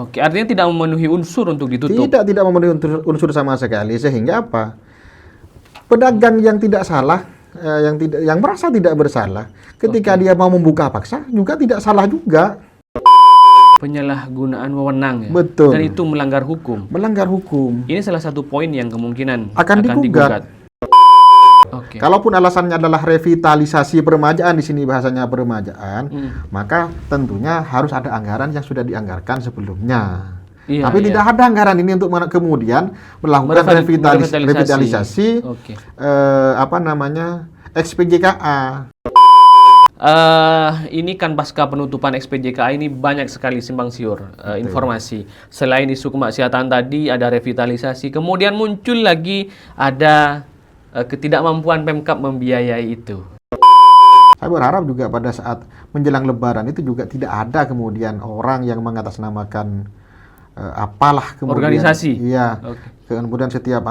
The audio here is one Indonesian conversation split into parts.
Oke, artinya tidak memenuhi unsur untuk ditutup. Tidak memenuhi unsur sama sekali, sehingga apa? Pedagang yang tidak salah, yang merasa tidak bersalah, ketika dia mau membuka paksa juga tidak salah juga. Penyalahgunaan wewenang ya. Betul. Dan itu melanggar hukum. Melanggar hukum. Ini salah satu poin yang kemungkinan Akan digugat. Oke. Kalaupun alasannya adalah revitalisasi peremajaan, di sini bahasanya peremajaan, maka tentunya harus ada anggaran yang sudah dianggarkan sebelumnya. Iya, Tapi tidak ada anggaran ini untuk kemudian melakukan revitalisasi XPJKA. Ini kan pasca penutupan XPJKA ini banyak sekali simpang siur informasi. Selain isu kemaksiatan tadi, ada revitalisasi. Kemudian muncul lagi ada ketidakmampuan Pemkab membiayai itu. Saya berharap juga pada saat menjelang Lebaran itu juga tidak ada kemudian orang yang mengatasnamakan apalah kemudian. Organisasi? Iya. Okay. Kemudian setiap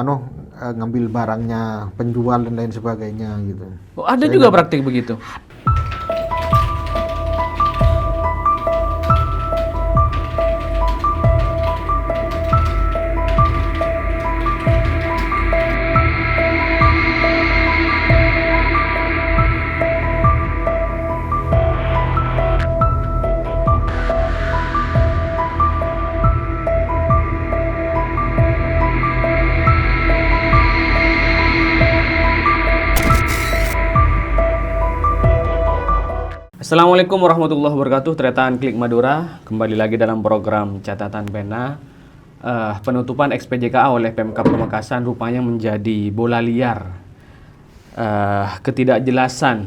ngambil barangnya, penjual dan lain sebagainya gitu. Oh, ada juga praktik begitu? Assalamualaikum warahmatullahi wabarakatuh. Tretaan Klik Madura kembali lagi dalam program Catatan Pena. Penutupan XPJKA oleh Pemkab Pamekasan rupanya menjadi bola liar. Ketidakjelasan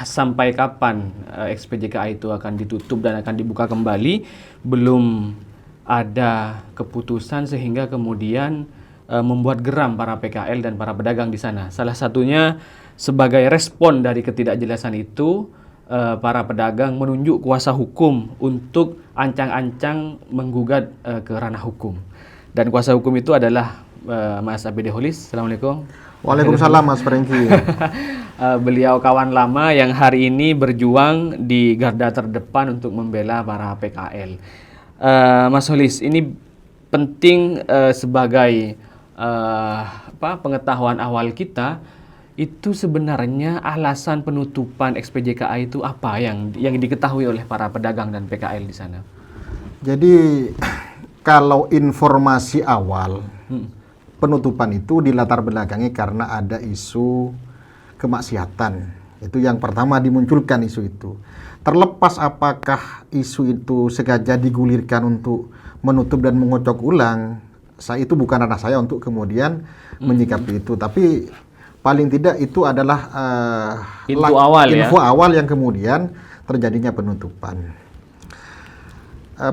sampai kapan XPJKA itu akan ditutup dan akan dibuka kembali belum ada keputusan, sehingga kemudian membuat geram para PKL dan para pedagang di sana. Salah satunya sebagai respon dari ketidakjelasan itu, para pedagang menunjuk kuasa hukum untuk ancang-ancang menggugat ke ranah hukum. Dan kuasa hukum itu adalah Mas ABD Holis. Assalamualaikum. Waalaikumsalam Mas Franky. Beliau kawan lama yang hari ini berjuang di garda terdepan untuk membela para PKL. Mas Holis, ini penting sebagai pengetahuan awal kita. Itu sebenarnya alasan penutupan XPJKA itu apa yang diketahui oleh para pedagang dan PKL di sana? Jadi kalau informasi awal penutupan itu dilatar belakangi karena ada isu kemaksiatan. Itu yang pertama dimunculkan isu itu. Terlepas apakah isu itu sengaja digulirkan untuk menutup dan mengocok ulang, itu bukan ranah saya untuk kemudian menyikapi itu. Tapi paling tidak itu adalah info awal yang kemudian terjadinya penutupan.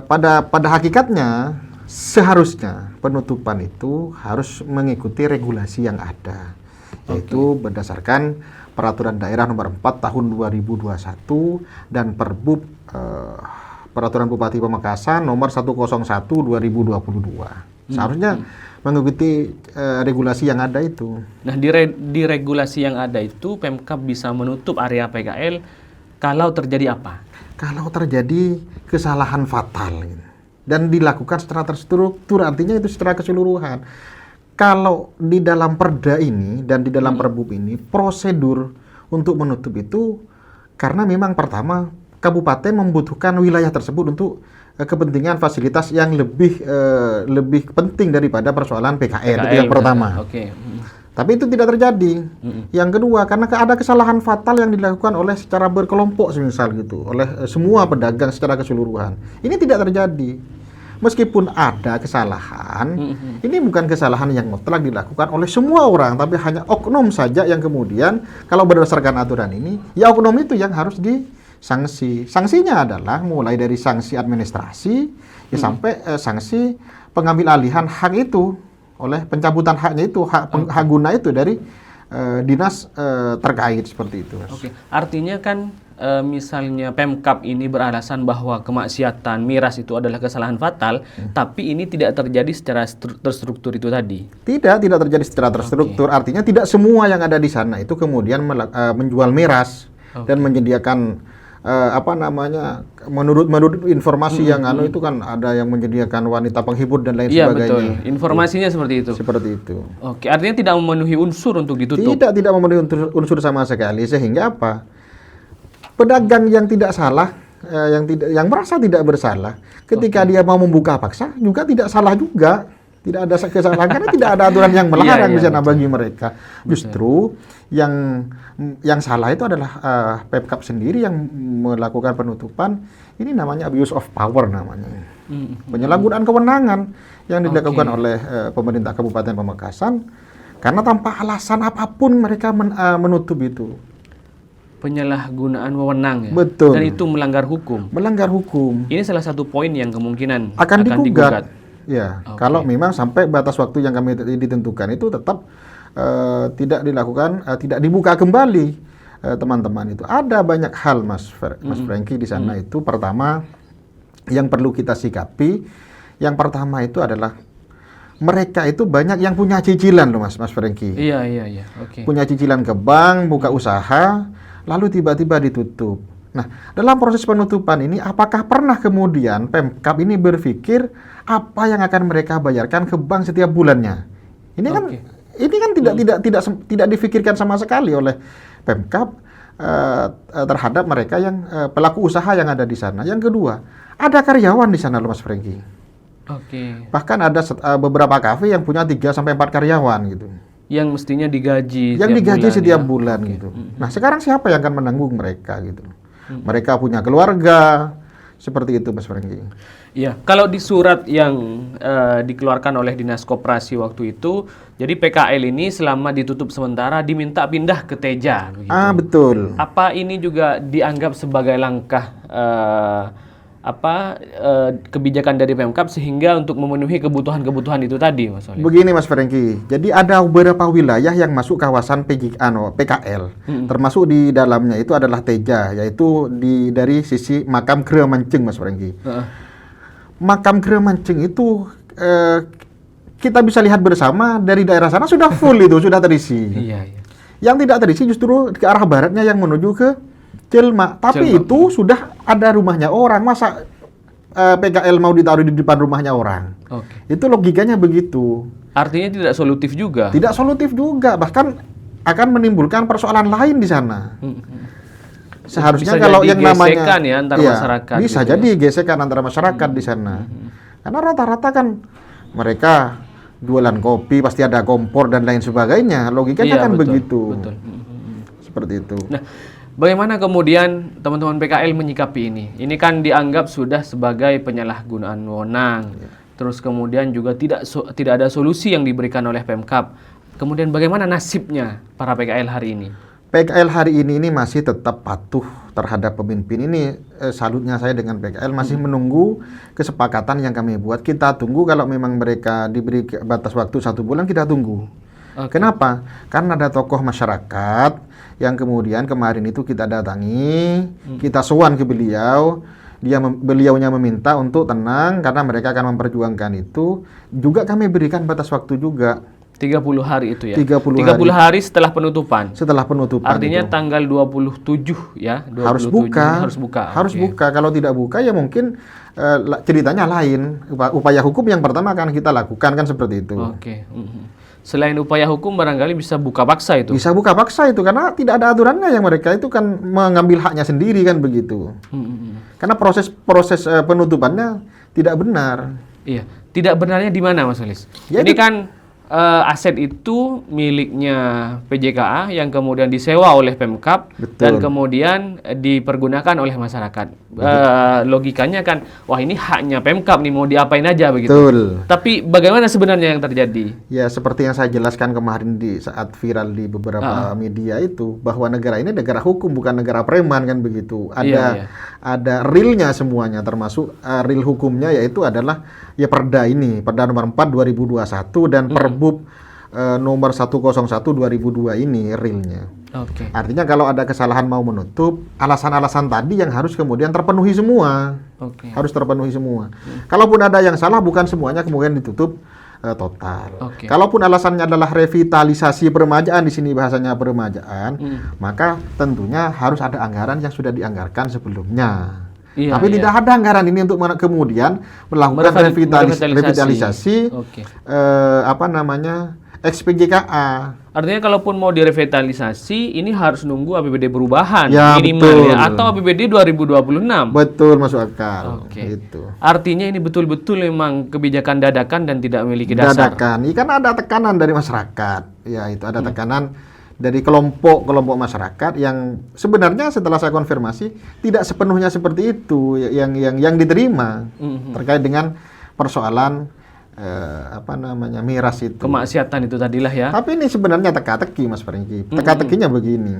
Pada hakikatnya seharusnya penutupan itu harus mengikuti regulasi yang ada, yaitu berdasarkan Peraturan Daerah Nomor 4 Tahun 2021 dan Peraturan Bupati Pamekasan Nomor 101 2022. Seharusnya mengikuti regulasi yang ada itu. Nah, di regulasi yang ada itu Pemkab bisa menutup area PKL kalau terjadi apa? Kalau terjadi kesalahan fatal dan dilakukan secara terstruktur, artinya itu secara keseluruhan. Kalau di dalam perda ini dan di dalam perbub ini prosedur untuk menutup itu karena memang pertama kabupaten membutuhkan wilayah tersebut untuk kepentingan fasilitas yang lebih penting daripada persoalan PKL. Itu yang pertama. Tapi itu tidak terjadi. Yang kedua, karena ada kesalahan fatal yang dilakukan oleh secara berkelompok semisal gitu, oleh semua pedagang secara keseluruhan. Ini tidak terjadi. Meskipun ada kesalahan, ini bukan kesalahan yang mutlak dilakukan oleh semua orang, tapi hanya oknum saja yang kemudian kalau berdasarkan aturan ini, ya oknum itu yang harus sanksi. Sanksinya adalah mulai dari sanksi administrasi sampai sanksi pengambil alihan hak itu oleh pencabutan haknya itu, hak guna itu dari dinas terkait seperti itu. Oke. Artinya kan misalnya Pemkab ini beralasan bahwa kemaksiatan miras itu adalah kesalahan fatal, tapi ini tidak terjadi secara terstruktur itu tadi. Tidak terjadi secara terstruktur. Artinya tidak semua yang ada di sana itu kemudian menjual miras dan menyediakan menurut informasi yang itu kan ada yang menyediakan wanita penghibur dan lain Iya, sebagainya. betul. Informasinya seperti itu. Seperti itu. Oke, artinya tidak memenuhi unsur untuk ditutup. Tidak memenuhi unsur sama sekali, sehingga apa? Pedagang yang tidak salah, yang merasa tidak bersalah, ketika dia mau membuka paksa juga tidak salah juga. Tidak ada kesalahan karena tidak ada aturan yang melarang di sana bagi mereka. Justru yang salah itu adalah Pemkab sendiri yang melakukan penutupan. Ini namanya abuse of power namanya. Penyalahgunaan kewenangan yang dilakukan oleh pemerintah Kabupaten Pamekasan karena tanpa alasan apapun mereka menutup itu. Penyalahgunaan wewenang ya. Betul. Dan itu melanggar hukum. Melanggar hukum. Ini salah satu poin yang kemungkinan akan digugat. Ya, Oke. kalau memang sampai batas waktu yang kami ditentukan itu tetap tidak dilakukan, tidak dibuka kembali, teman-teman itu. Ada banyak hal, Mas Franky di sana itu. Pertama, yang perlu kita sikapi, yang pertama itu adalah mereka itu banyak yang punya cicilan loh, Mas Franky. Iya. Oke. Punya cicilan ke bank, buka usaha, lalu tiba-tiba ditutup. Nah, dalam proses penutupan ini, apakah pernah kemudian Pemkab ini berpikir apa yang akan mereka bayarkan ke bank setiap bulannya? Ini kan, tidak difikirkan sama sekali oleh Pemkab terhadap mereka yang pelaku usaha yang ada di sana. Yang kedua, ada karyawan di sana loh, Mas Franky. Oke. Bahkan ada beberapa kafe yang punya 3 sampai 4 karyawan gitu. Yang mestinya digaji Setiap bulan gitu. Nah, sekarang siapa yang akan menanggung mereka gitu? Mereka punya keluarga, seperti itu, Mas Franky. Iya, kalau di surat yang dikeluarkan oleh Dinas Koperasi waktu itu, jadi PKL ini selama ditutup sementara diminta pindah ke Teja. Begitu. Betul. Apa ini juga dianggap sebagai langkah kebijakan dari Pemkab sehingga untuk memenuhi kebutuhan-kebutuhan itu tadi, Mas Oli? Begini, Mas Franky. Jadi ada beberapa wilayah yang masuk kawasan PKL, termasuk di dalamnya itu adalah Teja, yaitu dari sisi makam Gre Mancing, Mas Franky. Makam Gre Mancing itu kita bisa lihat bersama dari daerah sana sudah full itu, sudah terisi. Iya. Yang tidak terisi justru ke arah baratnya yang menuju ke Cilma. Tapi itu sudah ada rumahnya orang. Masa PKL mau ditaruh di depan rumahnya orang? Oke. Itu logikanya begitu. Artinya tidak solutif juga. Tidak solutif juga, bahkan akan menimbulkan persoalan lain di sana. Seharusnya Bisa kalau jadi yang namanya gesekan ya antar masyarakat. bisa gitu jadi gesekan antara masyarakat di sana. Karena rata-rata kan mereka jualan kopi pasti ada kompor dan lain sebagainya. Logikanya kan betul, begitu. Betul. Seperti itu. Nah, bagaimana kemudian teman-teman PKL menyikapi ini? Ini kan dianggap sudah sebagai penyalahgunaan wewenang. Terus kemudian juga tidak ada solusi yang diberikan oleh Pemkab. Kemudian bagaimana nasibnya para PKL hari ini? PKL hari ini masih tetap patuh terhadap pemimpin. Ini salutnya saya dengan PKL masih menunggu kesepakatan yang kami buat. Kita tunggu kalau memang mereka diberi batas waktu 1 bulan, kita tunggu. Kenapa? Karena ada tokoh masyarakat yang kemudian kemarin itu kita datangi, kita sowan ke beliau. Beliaunya meminta untuk tenang karena mereka akan memperjuangkan itu. Juga kami berikan batas waktu juga. 30 hari itu ya? 30 hari setelah penutupan? Setelah penutupan. Artinya itu. tanggal 27 ya? 27 harus buka. Harus Okay. buka. Kalau tidak buka ya mungkin ceritanya lain. Upaya hukum yang pertama akan kita lakukan kan seperti itu. Oke. Selain upaya hukum barangkali bisa buka paksa itu? Bisa buka paksa itu karena tidak ada aturannya yang mereka itu kan mengambil haknya sendiri kan begitu. Karena proses penutupannya tidak benar. Iya. Tidak benarnya di mana, Mas Alis? Ya, ini itu- kan aset itu miliknya PJKA yang kemudian disewa oleh Pemkab. Betul. Dan kemudian dipergunakan oleh masyarakat. Logikanya kan, wah ini haknya Pemkab nih, mau diapain aja begitu. Betul. Tapi bagaimana sebenarnya yang terjadi? Ya seperti yang saya jelaskan kemarin di saat viral di beberapa media itu, bahwa negara ini negara hukum bukan negara preman kan begitu. Ada realnya semuanya, termasuk real hukumnya yaitu adalah ya Perda ini, Perda nomor 4 2021 dan Perbub nomor 101 2002 ini realnya. Oke. Artinya kalau ada kesalahan mau menutup, alasan-alasan tadi yang harus kemudian terpenuhi semua. Oke. Harus terpenuhi semua. Kalaupun ada yang salah, bukan semuanya kemudian ditutup total. Oke. Kalaupun alasannya adalah revitalisasi peremajaan, di sini bahasanya peremajaan, maka tentunya harus ada anggaran yang sudah dianggarkan sebelumnya. Iya, Tapi iya. tidak ada anggaran ini untuk kemudian melakukan revitalisasi Oke. XPJKA. Artinya kalaupun mau direvitalisasi, ini harus nunggu APBD perubahan Ya, minimal betul. ya, atau APBD 2026. Betul, masuk akal. Oke. Gitu. Artinya ini betul-betul memang kebijakan dadakan dan tidak memiliki dasar. Dadakan. Ini kan ada tekanan dari masyarakat. Ya, itu ada tekanan dari kelompok-kelompok masyarakat yang sebenarnya setelah saya konfirmasi tidak sepenuhnya seperti itu yang diterima terkait dengan persoalan miras itu. Kemaksiatan itu tadilah ya. Tapi ini sebenarnya teka-teki, Mas Franky. Teka-tekinya begini.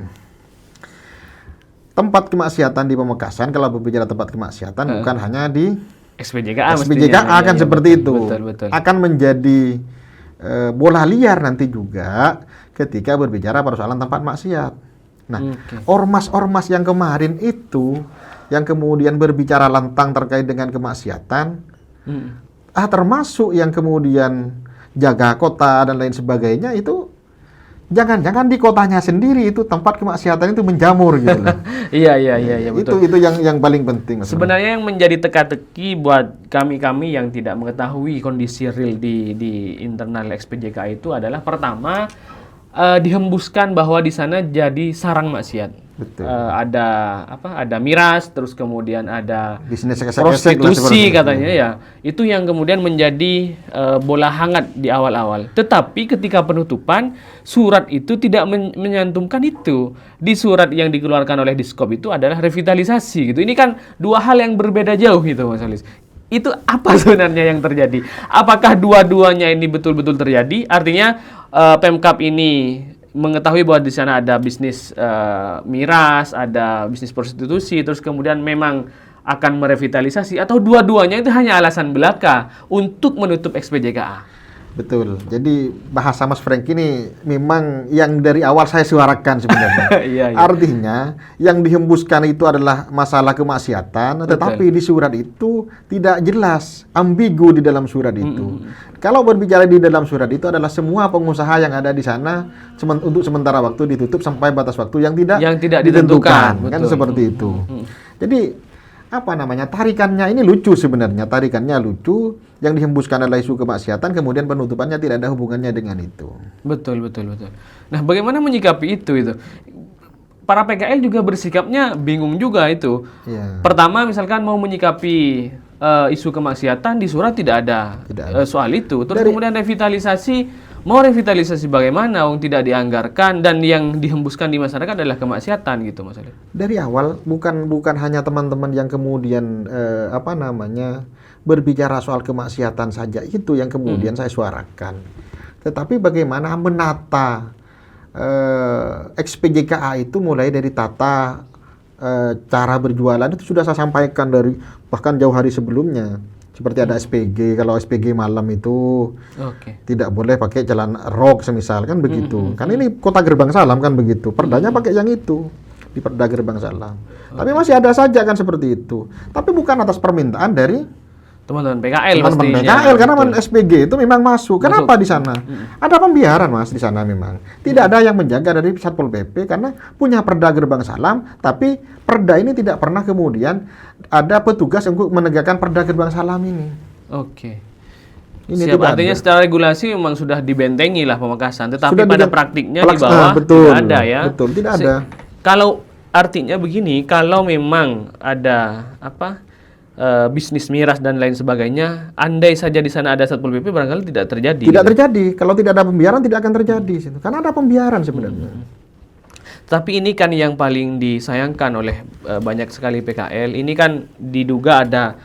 Tempat kemaksiatan di Pamekasan, kalau berbicara tempat kemaksiatan bukan hanya di SPJKA SPJKA kan seperti itu. Betul. Akan menjadi bola liar nanti juga ketika berbicara persoalan tempat maksiat. Nah, ormas-ormas yang kemarin itu yang kemudian berbicara lantang terkait dengan kemaksiatan, termasuk yang kemudian jaga kota dan lain sebagainya, itu jangan-jangan di kotanya sendiri itu tempat kemaksiatan itu menjamur gitu loh. Iya betul. Itu yang paling penting. Sebenarnya yang menjadi teka-teki buat kami yang tidak mengetahui kondisi real di internal XPJK itu adalah pertama dihembuskan bahwa di sana jadi sarang maksiat. Betul. Ada miras, terus kemudian ada Bisnis prostitusi katanya ya. Itu yang kemudian menjadi bola hangat di awal-awal. Tetapi ketika penutupan, surat itu tidak menyantumkan itu. Di surat yang dikeluarkan oleh Diskop itu adalah revitalisasi gitu. Ini kan dua hal yang berbeda jauh gitu, Mas Alis. Itu apa sebenarnya yang terjadi? Apakah dua-duanya ini betul-betul terjadi? Artinya Pemkab ini mengetahui bahwa di sana ada bisnis miras, ada bisnis prostitusi, terus kemudian memang akan merevitalisasi, atau dua-duanya itu hanya alasan belaka untuk menutup XPJKA? Betul. Jadi bahasa Mas Frank ini memang yang dari awal saya suarakan sebenarnya. Iya. Artinya yang dihembuskan itu adalah masalah kemaksiatan, tetapi di surat itu tidak jelas, ambigu di dalam surat itu. Kalau berbicara di dalam surat itu adalah semua pengusaha yang ada di sana untuk sementara waktu ditutup sampai batas waktu yang tidak ditentukan. Kan seperti itu. Jadi tarikannya ini lucu sebenarnya. Tarikannya lucu, yang dihembuskan adalah isu kemaksiatan, kemudian penutupannya tidak ada hubungannya dengan itu. Betul. Nah, bagaimana menyikapi itu? Para PKL juga bersikapnya bingung juga itu. Ya. Pertama, misalkan mau menyikapi isu kemaksiatan, di surat tidak ada soal itu. Terus kemudian mau revitalisasi bagaimana? Tidak dianggarkan, dan yang dihembuskan di masyarakat adalah kemaksiatan gitu, Mas Ali. Dari awal bukan hanya teman-teman yang kemudian berbicara soal kemaksiatan saja itu yang kemudian saya suarakan. Tetapi bagaimana menata XPJKA itu mulai dari tata cara berjualan itu sudah saya sampaikan dari bahkan jauh hari sebelumnya. Seperti ada SPG, kalau SPG malam itu tidak boleh pakai jalan rok semisal, kan begitu. Kan ini kota Gerbang Salam kan begitu. Perdanya pakai yang itu di Perda Gerbang Salam. Tapi masih ada saja kan seperti itu. Tapi bukan atas permintaan dari teman-teman PKL teman-teman PKL, karena SPG itu memang masuk. Kenapa di sana? Ada pembiaran, Mas, di sana memang. Tidak ada yang menjaga dari Satpol PP karena punya Perda Gerbang Salam, tapi Perda ini tidak pernah kemudian ada petugas untuk menegakkan Perda Gerbang Salam ini. Oke. Ini artinya secara regulasi memang sudah dibentengi lah Pamekasan, tetapi sudah pada praktiknya di bawah tidak ada ya. Betul, tidak ada. Kalau artinya begini, kalau memang ada bisnis miras dan lain sebagainya, andai saja di sana ada Satpol PP barangkali tidak terjadi. Tidak terjadi. Kalau tidak ada pembiaran tidak akan terjadi. Karena ada pembiaran sebenarnya. Tapi ini kan yang paling disayangkan oleh banyak sekali PKL. Ini kan diduga ada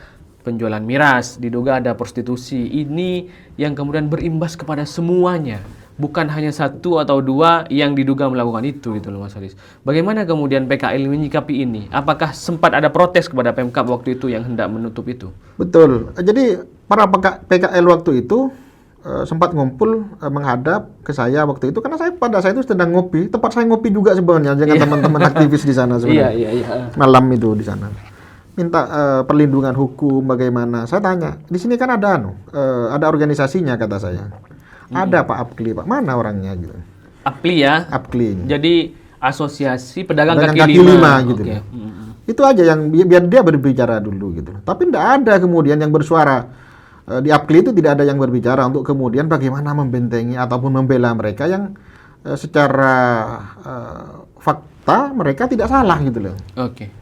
penjualan miras, diduga ada prostitusi. Ini yang kemudian berimbas kepada semuanya. Bukan hanya satu atau dua yang diduga melakukan itu gitu loh, Mas Haris. Bagaimana kemudian PKL menyikapi ini? Apakah sempat ada protes kepada Pemkab waktu itu yang hendak menutup itu? Betul. Jadi para PKL waktu itu sempat ngumpul menghadap ke saya waktu itu, karena pada saya itu sedang ngopi. Tempat saya ngopi juga sebenarnya dengan teman-teman aktivis di sana sebenarnya. Iya. Malam itu di sana. minta perlindungan hukum bagaimana. Saya tanya, di sini kan ada organisasinya kata saya. Ada Pak Apkli, Pak. Mana orangnya gitu. APLI ya. Apkli. Jadi Asosiasi Pedagang Pedagang Kaki kaki Lima. lima gitu. Oke. Itu aja yang biar dia berbicara dulu gitu. Tapi tidak ada kemudian yang bersuara. Di Apkli itu tidak ada yang berbicara untuk kemudian bagaimana membentengi ataupun membela mereka yang secara fakta mereka tidak salah gitu loh. Oke.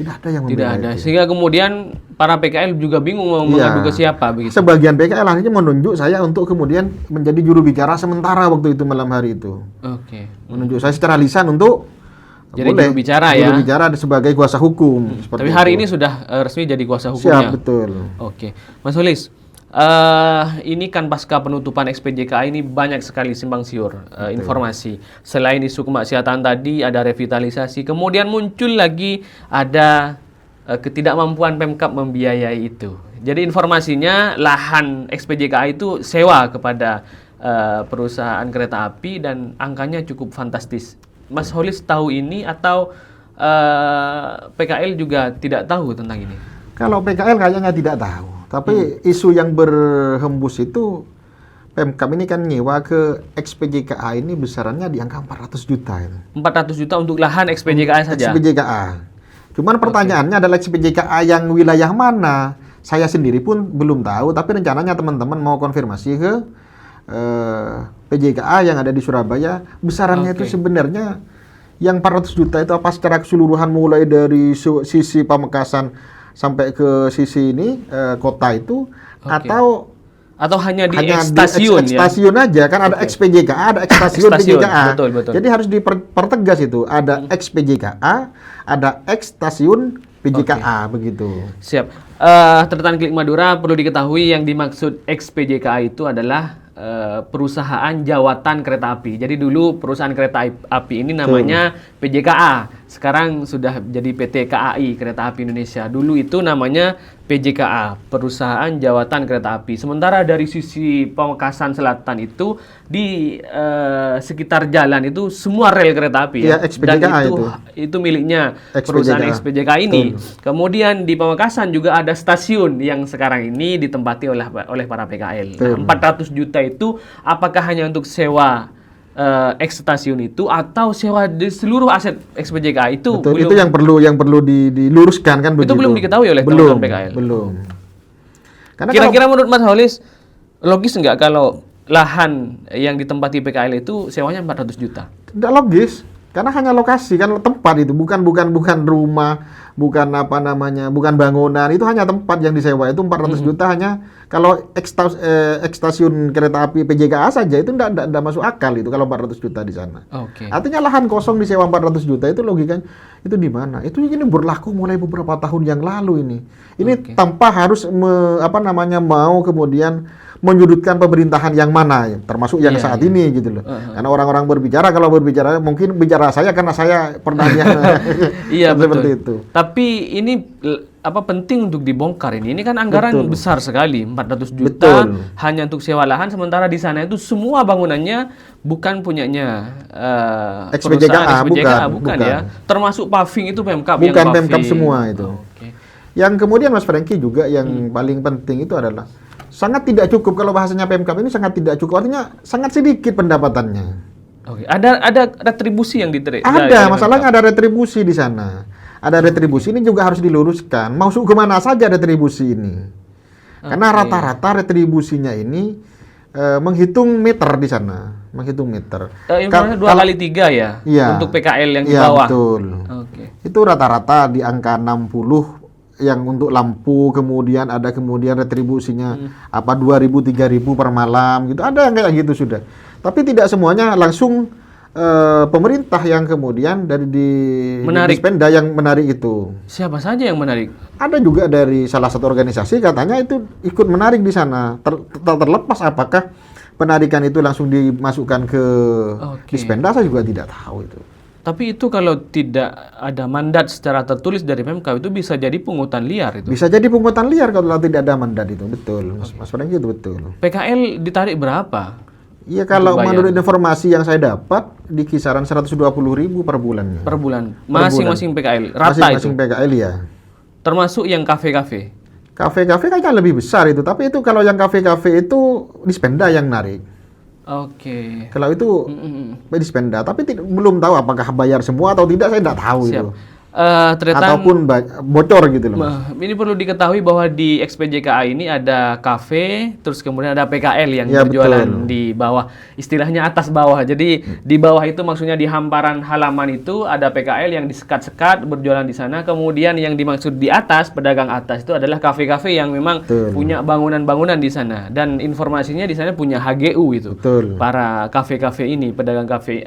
Tidak ada yang Tidak membela ada. itu. Sehingga kemudian para PKL juga bingung mau mengadu ke siapa begitu. Sebagian PKL akhirnya menunjuk saya untuk kemudian menjadi juru bicara sementara waktu itu malam hari itu. Oke. Menunjuk saya secara lisan untuk Jadi juru bicara ya. Juru bicara sebagai kuasa hukum. Seperti Tapi hari itu. ini sudah resmi jadi kuasa Siap, hukumnya. betul. Oke, Mas Holis, ini kan pasca penutupan XPJKA ini banyak sekali simpang siur informasi. Selain isu kemaksiatan tadi, ada revitalisasi. Kemudian muncul lagi ada ketidakmampuan Pemkab membiayai itu. Jadi informasinya lahan XPJKA itu sewa kepada perusahaan kereta api dan angkanya cukup fantastis. Mas Holis tahu ini atau PKL juga tidak tahu tentang ini? Kalau PKL kayaknya tidak tahu. Tapi isu yang berhembus itu Pemkab ini kan nyewa ke XPJKA ini besarannya di angka 400 juta. 400 juta untuk lahan XPJKA saja? XPJKA. Cuman pertanyaannya adalah XPJKA yang wilayah mana? Saya sendiri pun belum tahu, tapi rencananya teman-teman mau konfirmasi ke PJKA yang ada di Surabaya. Besarannya itu sebenarnya yang 400 juta itu apa secara keseluruhan mulai dari sisi Pamekasan sampai ke sisi ini kota itu atau hanya di stasiun ya? Stasiun aja kan ada XPJKA, ada stasiun PJKA. Betul. Jadi harus dipertegas itu, ada XPJKA, ada stasiun PJKA begitu. Siap. Tertan Klik Madura perlu diketahui yang dimaksud XPJKA itu adalah perusahaan jawatan kereta api. Jadi dulu perusahaan kereta api ini namanya PJKA. Sekarang sudah jadi PT KAI Kereta Api Indonesia. Dulu itu namanya PJKA, Perusahaan Jawatan Kereta Api. Sementara dari sisi Pamekasan Selatan itu di sekitar jalan itu semua rel kereta api ya. XPJKA dan itu miliknya perusahaan XPJKA ini. Kemudian di Pamekasan juga ada stasiun yang sekarang ini ditempati oleh para PKL. Nah, 400 juta itu apakah hanya untuk sewa stasiun itu atau sewa di seluruh aset XPJKA itu? Betul, itu yang perlu diluruskan kan begitu. Itu belum diketahui oleh teman-teman PKL. Belum. Kira-kira menurut Mas Holis logis nggak kalau lahan yang ditempati PKL itu sewanya 400 juta? Tidak logis. Karena hanya lokasi kan tempat itu, bukan rumah, bukan bukan bangunan, itu hanya tempat yang disewa itu 400 juta hanya kalau stasiun kereta api PJKA saja itu enggak masuk akal itu kalau 400 juta di sana. Artinya lahan kosong disewa 400 juta itu logikanya itu di mana? Itu ini berlaku mulai beberapa tahun yang lalu ini. Ini tanpa harus mau kemudian menyudutkan pemerintahan yang mana, termasuk yang saat ini gitu loh. Karena orang-orang kalau berbicara mungkin bicara saya karena saya pernah seperti itu. Tapi ini penting untuk dibongkar ini. Ini kan anggaran besar sekali, 400 juta hanya untuk sewa lahan, sementara di sana itu semua bangunannya bukan punyanya XPJKA, bukan ya. Termasuk paving itu Pemkab bukan Pemkab semua itu. Yang kemudian Mas Franky juga yang paling penting itu adalah sangat tidak cukup kalau bahasanya Pemkab ini sangat tidak cukup, artinya sangat sedikit pendapatannya. Ada retribusi yang diterima. Ada, masalahnya ada retribusi di sana. Ada retribusi ini juga harus diluruskan. Masuk kemana saja retribusi ini? Karena rata-rata retribusinya ini menghitung meter di sana, menghitung meter. Informasinya 2 kali 3 ya? Iya. Untuk PKL yang di bawah. Betul. Itu rata-rata di angka 60 yang untuk lampu, kemudian ada retribusinya 2.000 3.000 per malam gitu, ada yang kayak gitu sudah. Tapi tidak semuanya langsung pemerintah yang kemudian dari Dispenda yang menarik itu. Siapa saja yang menarik? Ada juga dari salah satu organisasi katanya itu ikut menarik di sana. Terlepas apakah penarikan itu langsung dimasukkan ke Dispenda, saya juga tidak tahu itu. Tapi itu kalau tidak ada mandat secara tertulis dari Pemkab itu bisa jadi pungutan liar itu. Bisa jadi pungutan liar kalau tidak ada mandat itu, betul. Mas Franky itu betul. PKL ditarik berapa? Iya, kalau menurut informasi yang saya dapat di kisaran 120.000 per bulannya. Per bulan. Masing-masing PKL rata masing-masing PKL ya. Termasuk yang kafe-kafe. Kafe-kafe kayaknya lebih besar itu, tapi itu kalau yang kafe-kafe itu Dispenda yang narik. Oke. Kalau itu Dispenda, tapi belum tahu apakah bayar semua atau tidak, saya tidak tahu Siap. itu. Ternyata Ataupun bocor gitu loh, Mas. ini perlu diketahui bahwa di XPJKA ini ada kafe, terus kemudian ada PKL yang Ya, berjualan betul. di bawah, istilahnya atas bawah. Jadi di bawah itu maksudnya di hamparan halaman itu ada PKL yang disekat-sekat berjualan di sana. Kemudian yang dimaksud di atas, pedagang atas itu adalah kafe-kafe yang memang Betul. punya bangunan-bangunan di sana, dan informasinya di sana punya HGU itu. Betul. Para kafe-kafe ini, pedagang kafe,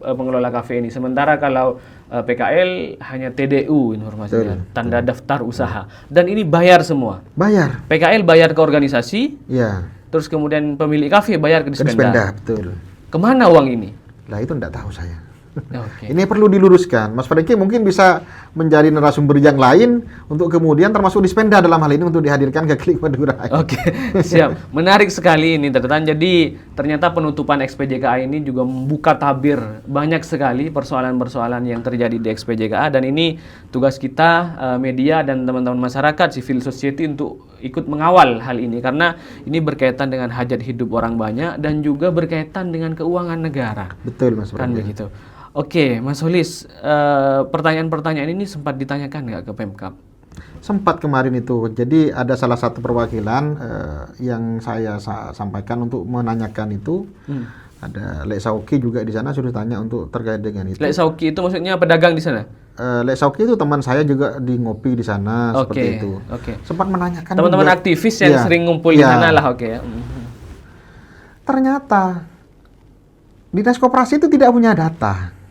pengelola kafe ini. Sementara kalau PKL hanya TDU informasinya, Betul. tanda daftar usaha. Dan ini bayar semua. Bayar. PKL bayar ke organisasi, Ya, terus kemudian pemilik kafe bayar ke ke Dispenda. Dispenda, betul. Kemana uang ini? Lah itu enggak tahu saya. Oke. Ini perlu diluruskan. Mas Franky mungkin bisa menjadi narasumber yang lain untuk kemudian termasuk Dispenda dalam hal ini untuk dihadirkan ke Klik Madura. Oke, siap. Menarik sekali ini, teman-teman. Jadi ternyata penutupan XPJKA ini juga membuka tabir banyak sekali persoalan-persoalan yang terjadi di XPJKA, dan ini tugas kita media dan teman-teman masyarakat, civil society untuk ikut mengawal hal ini, karena ini berkaitan dengan hajat hidup orang banyak dan juga berkaitan dengan keuangan negara. Betul, Mas Kan Franky. begitu. Oke, Mas Holis, pertanyaan-pertanyaan ini sempat ditanyakan nggak ke Pemkab? Sempat kemarin itu. Jadi ada salah satu perwakilan yang saya sampaikan untuk menanyakan itu. Ada Lek Sauki juga di sana sudah tanya untuk terkait dengan itu. Lek Sauki itu maksudnya pedagang di sana? Lek Sauki itu teman saya juga di ngopi di sana seperti Oke, itu. oke. Sempat menanyakan Teman-teman juga. aktivis yang Iya, sering ngumpul di iya. sana lah, oke ya. Ternyata Dinas Koperasi itu tidak punya data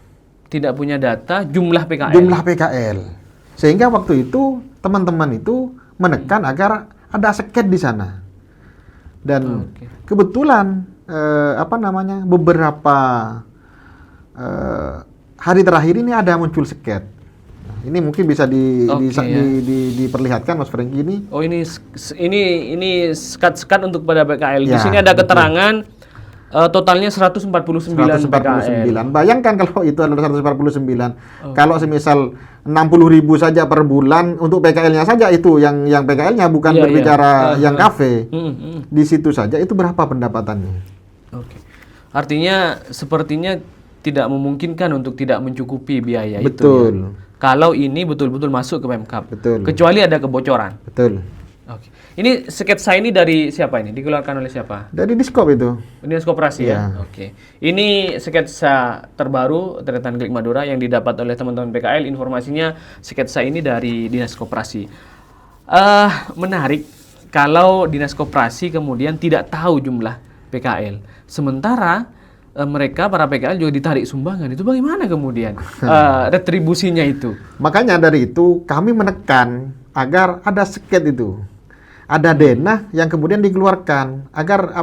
Tidak punya data jumlah PKL. jumlah PKL. Sehingga waktu itu teman-teman itu menekan agar ada seket di sana. Dan Oke. kebetulan beberapa hari terakhir ini ada muncul seket. Nah, ini mungkin bisa Oke, ya. diperlihatkan Mas Franky ini. Oh, ini sekat-sekat untuk pada PKL. Di Ya, sini ada betul. keterangan totalnya 149 PKL. Bayangkan kalau itu adalah 149. Kalau semisal 60.000 saja per bulan untuk PKL-nya saja, itu yang PKL-nya bukan Iya, berbicara iya. yang kafe. Hmm. Di situ saja itu berapa pendapatannya? Oke. Artinya sepertinya tidak memungkinkan untuk tidak mencukupi biaya itu. Betul. Ya. Kalau ini betul-betul masuk ke Pemkab. Betul. Kecuali ada kebocoran. Betul. Oke. Ini sketsa ini dari siapa ini? Dikeluarkan oleh siapa? Dari Diskop itu. Dinas Koperasi ya? Iya. Oke. Ini sketsa terbaru deretan Klik Madura yang didapat oleh teman-teman PKL. Informasinya sketsa ini dari Dinas Koperasi. Menarik kalau Dinas Koperasi kemudian tidak tahu jumlah PKL. Sementara mereka para PKL juga ditarik sumbangan. Itu bagaimana kemudian retribusinya itu? Makanya dari itu kami menekan agar ada seket itu. Ada denah yang kemudian dikeluarkan agar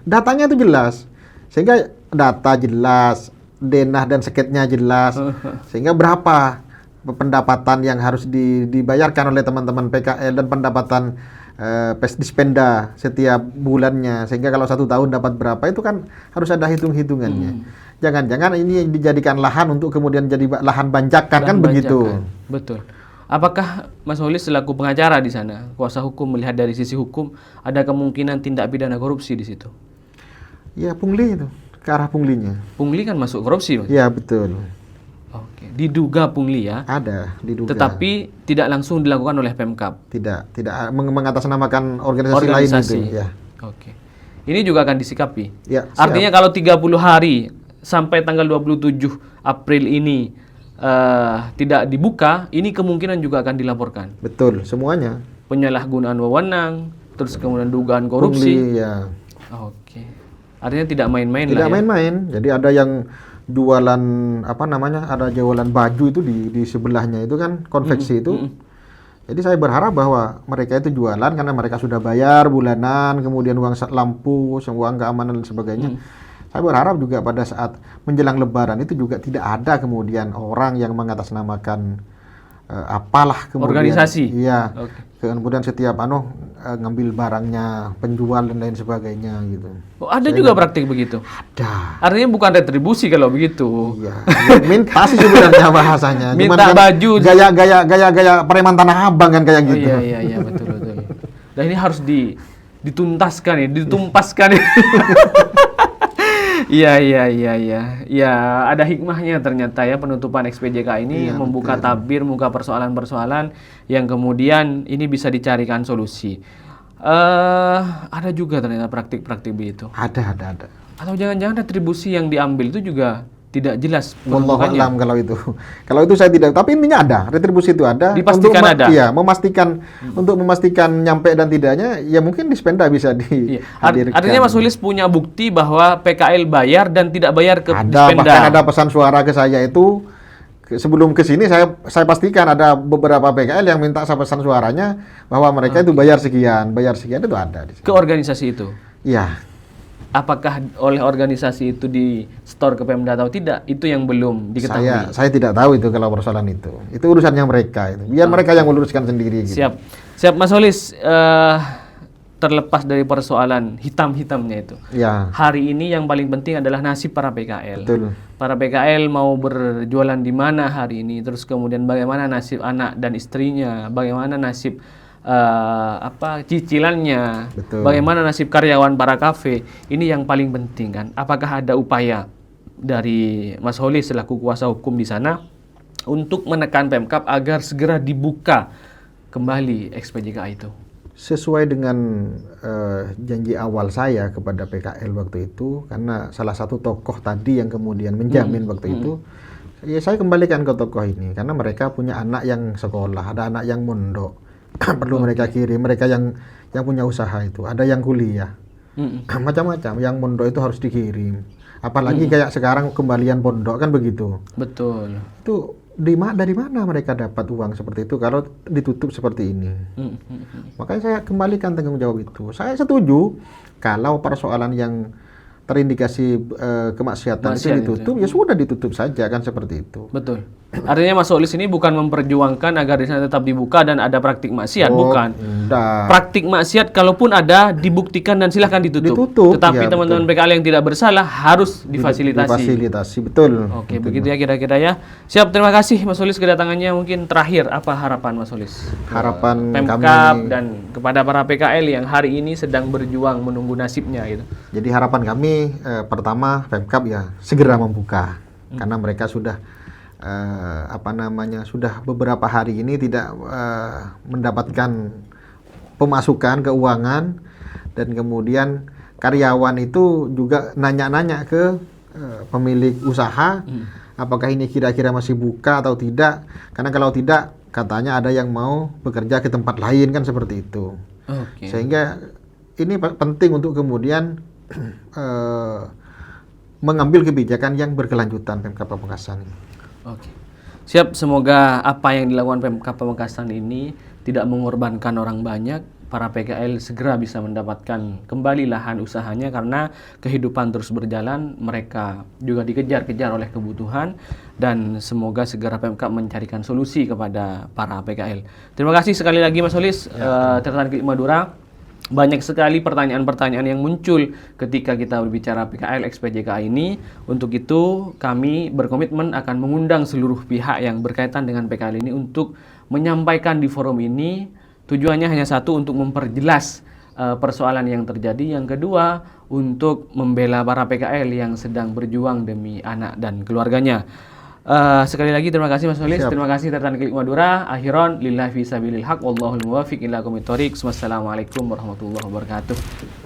datanya itu jelas. Sehingga data jelas, denah dan seketnya jelas. Sehingga berapa pendapatan yang harus dibayarkan oleh teman-teman PKL dan pendapatan Dispenda setiap bulannya. Sehingga kalau 1 tahun dapat berapa itu kan harus ada hitung-hitungannya. Jangan-jangan ini dijadikan lahan untuk kemudian jadi lahan banjakan, kan begitu. Betul. Apakah Mas Holis selaku pengacara di sana, kuasa hukum melihat dari sisi hukum, ada kemungkinan tindak pidana korupsi di situ? Ya, pungli itu, ke arah punglinya. Pungli kan masuk korupsi, Mas? Ya, betul. Oke, diduga pungli ya. Ada, diduga. Tetapi tidak langsung dilakukan oleh Pemkab. Tidak mengatasnamakan organisasi lain itu. Ya. Oke. Ini juga akan disikapi. Ya, siap. Artinya kalau 30 hari sampai tanggal 27 April ini tidak dibuka, ini kemungkinan juga akan dilaporkan. Betul, semuanya. Penyalahgunaan wewenang, terus kemudian dugaan korupsi. Pungli, ya. Oke. Artinya tidak main-main Tidak lah ya. main-main. Jadi ada yang jualan ada jualan baju itu di sebelahnya itu kan konveksi itu. Jadi saya berharap bahwa mereka itu jualan karena mereka sudah bayar bulanan, kemudian uang lampu, uang keamanan dan sebagainya. Saya berharap juga pada saat menjelang Lebaran itu juga tidak ada kemudian orang yang mengatasnamakan apalah kemudian. Organisasi? Iya. Oke. Kemudian setiap ngambil barangnya penjual dan lain sebagainya gitu. Oh, ada juga praktik begitu? Ada. Artinya bukan retribusi kalau begitu. Iya. Minta sih sebenarnya bahasanya. Minta Cuman kan baju. Gaya preman Tanah Abang kan kayak gitu. Oh, iya betul. Dan ini harus dituntaskan ya, ditumpaskan ya. Iya. Ya, ada hikmahnya ternyata ya penutupan XPJK ini, membuka tabir, membuka persoalan-persoalan yang kemudian ini bisa dicarikan solusi. Ada juga ternyata praktik-praktik begitu. Ada. Atau jangan-jangan retribusi yang diambil itu juga tidak jelas Wallahu penentuannya. alam kalau itu. Kalau itu saya tidak, tapi intinya ada, retribusi itu ada. Dipastikan untuk ada. Iya, untuk memastikan nyampe dan tidaknya, ya mungkin Dispenda bisa dihadirkan. Artinya Mas Sulis punya bukti bahwa PKL bayar dan tidak bayar ke Ada, Dispenda. bahkan ada pesan suara ke saya itu sebelum ke sini saya pastikan ada beberapa PKL yang minta saya pesan suaranya bahwa mereka itu bayar sekian itu ada di sini. Ke organisasi itu. Iya. Apakah oleh organisasi itu di store ke Pemda atau tidak? Itu yang belum diketahui. Saya tidak tahu itu kalau persoalan itu. Itu urusannya mereka itu. Biar mereka yang meluruskan sendiri gitu. Siap Mas Solis. Terlepas dari persoalan hitam-hitamnya itu. Ya. Hari ini yang paling penting adalah nasib para PKL. Betul. Para PKL mau berjualan di mana hari ini, terus kemudian bagaimana nasib anak dan istrinya, bagaimana nasib cicilannya, Betul. bagaimana nasib karyawan para kafe. Ini yang paling penting kan. Apakah ada upaya dari Mas Holi selaku kuasa hukum di sana untuk menekan Pemkab agar segera dibuka kembali XPJK itu? Sesuai dengan janji awal saya kepada PKL waktu itu, karena salah satu tokoh tadi yang kemudian menjamin waktu itu, ya saya kembalikan ke tokoh ini karena mereka punya anak yang sekolah, ada anak yang mondok. Perlu mereka kirim, mereka yang punya usaha itu, ada yang kuliah, macam-macam. Yang mondok itu harus dikirim. Apalagi kayak sekarang kembalian pondok kan begitu. Betul. Itu dari mana mereka dapat uang seperti itu kalau ditutup seperti ini? Makanya saya kembalikan tanggung jawab itu. Saya setuju kalau persoalan yang terindikasi kemaksiatan itu ditutup, ya sudah ditutup saja kan seperti itu. Betul. Artinya Mas Solis ini bukan memperjuangkan agar di sana tetap dibuka dan ada praktik maksiat, bukan. Enggak. Praktik maksiat kalaupun ada dibuktikan dan silahkan ditutup. Tetapi teman-teman PKL yang tidak bersalah harus difasilitasi. Difasilitasi, betul. Oke, begitu ya kira-kira ya. Siap, terima kasih Mas Solis kedatangannya. Mungkin terakhir apa harapan Mas Solis? Harapan Pemkab kami dan kepada para PKL yang hari ini sedang berjuang menunggu nasibnya gitu. Jadi harapan kami pertama Pemkab ya segera membuka karena mereka sudah sudah beberapa hari ini tidak mendapatkan pemasukan keuangan, dan kemudian karyawan itu juga nanya-nanya ke pemilik usaha apakah ini kira-kira masih buka atau tidak, karena kalau tidak katanya ada yang mau bekerja ke tempat lain kan seperti itu. Sehingga ini penting untuk kemudian mengambil kebijakan yang berkelanjutan Pemkab Pamekasan. Oke. Siap, semoga apa yang dilakukan Pemkab Pamekasan ini tidak mengorbankan orang banyak. Para PKL segera bisa mendapatkan kembali lahan usahanya karena kehidupan terus berjalan, mereka juga dikejar-kejar oleh kebutuhan, dan semoga segera Pemkab mencarikan solusi kepada para PKL. Terima kasih sekali lagi Mas Solis, Catatan Klik Madura. Banyak sekali pertanyaan-pertanyaan yang muncul ketika kita berbicara PKL XPJK ini. Untuk itu kami berkomitmen akan mengundang seluruh pihak yang berkaitan dengan PKL ini untuk menyampaikan di forum ini. Tujuannya hanya satu, untuk memperjelas persoalan yang terjadi. Yang kedua, untuk membela para PKL yang sedang berjuang demi anak dan keluarganya. Sekali lagi terima kasih Mas Solis. Terima kasih Catatan Klik Madura. Akhiron lillahi fisabilil haq wallahul muwaffiq ila aqwamit thoriq. Wassalamualaikum warahmatullahi wabarakatuh.